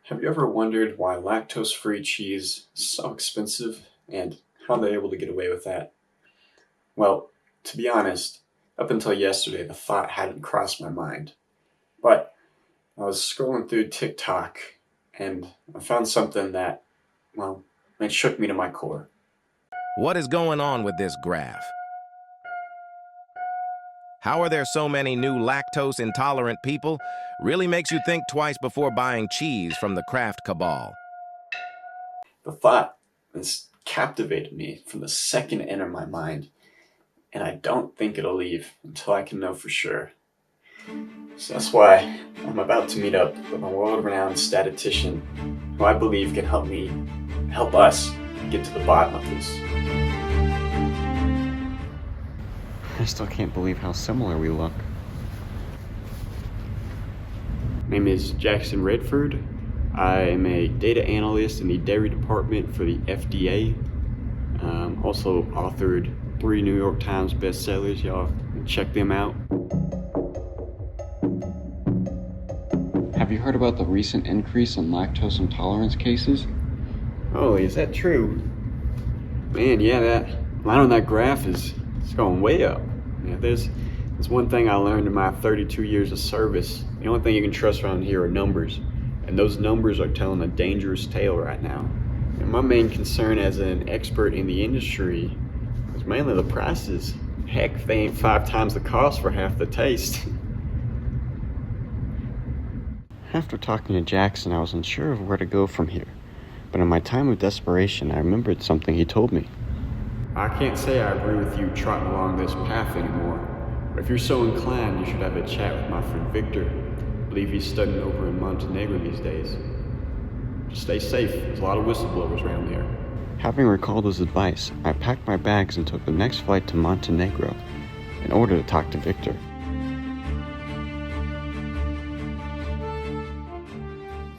Have you ever wondered why lactose-free cheese is so expensive and how they're able to get away with that? Well, to be honest, up until yesterday, the thought hadn't crossed my mind. But I was scrolling through TikTok and I found something that, well, it shook me to my core. What is going on with this graph? How are there so many new lactose intolerant people? Really makes you think twice before buying cheese from the Kraft cabal. The thought has captivated me from the second it entered my mind, and I don't think it'll leave until I can know for sure. So that's why I'm about to meet up with a world-renowned statistician who I believe can help us get to the bottom of this. I still can't believe how similar we look. My name is Jackson Redford. I am a data analyst in the dairy department for the FDA. Also authored 3 New York Times bestsellers. Y'all check them out. Have you heard about the recent increase in lactose intolerance cases? Oh, is that true? Man, yeah, that line on that graph is going way up. Yeah, there's one thing I learned in my 32 years of service. The only thing you can trust around here are numbers. And those numbers are telling a dangerous tale right now. And my main concern as an expert in the industry is mainly the prices. Heck, they ain't 5 times the cost for half the taste. After talking to Jackson, I was unsure of where to go from here. But in my time of desperation, I remembered something he told me. I can't say I agree with you trotting along this path anymore. But if you're so inclined, you should have a chat with my friend Victor. I believe he's studying over in Montenegro these days. Just stay safe. There's a lot of whistleblowers around there. Having recalled his advice, I packed my bags and took the next flight to Montenegro in order to talk to Victor.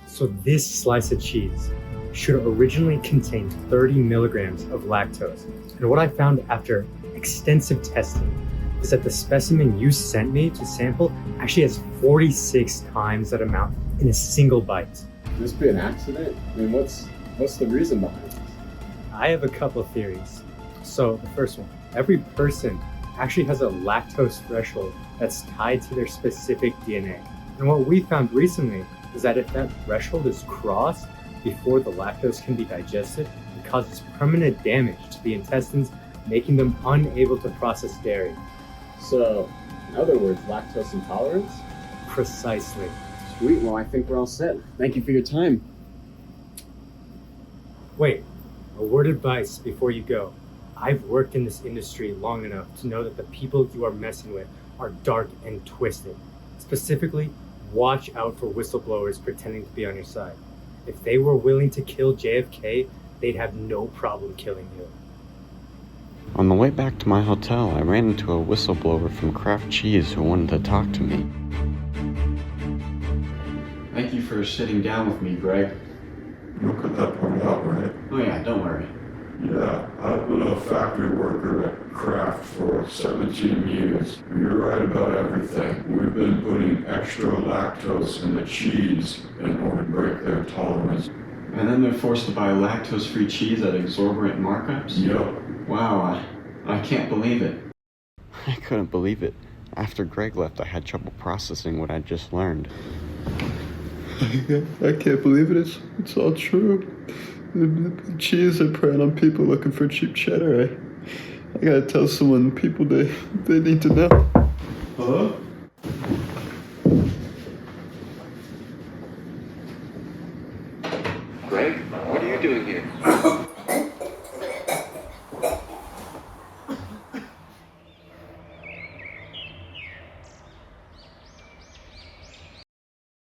So this slice of cheese should have originally contained 30 milligrams of lactose. And what I found after extensive testing is that the specimen you sent me to sample actually has 46 times that amount in a single bite. Could this be an accident? I mean, what's the reason behind this? I have a couple of theories. So the first one, every person actually has a lactose threshold that's tied to their specific DNA. And what we found recently is that if that threshold is crossed before the lactose can be digested, it causes permanent damage to the intestines, making them unable to process dairy. So, in other words, lactose intolerance? Precisely. Sweet, well, I think we're all set. Thank you for your time. Wait, a word of advice before you go. I've worked in this industry long enough to know that the people you are messing with are dark and twisted. Specifically, watch out for whistleblowers pretending to be on your side. If they were willing to kill JFK, they'd have no problem killing you. On the way back to my hotel, I ran into a whistleblower from Kraft Cheese who wanted to talk to me. Thank you for sitting down with me, Greg. You'll cut that part out, right? Oh yeah, don't worry. Yeah, I've been a factory worker at Kraft for 17 years. You're right about everything. We've been putting extra lactose in the cheese in order to break their tolerance. And then they're forced to buy lactose-free cheese at exorbitant markups? Yep. Wow, I can't believe it. I couldn't believe it. After Greg left, I had trouble processing what I'd just learned. I can't believe it. It's all true. The cheese are preying on people looking for cheap cheddar. I gotta tell someone, people, they need to know. Hello? Greg, what are you doing here?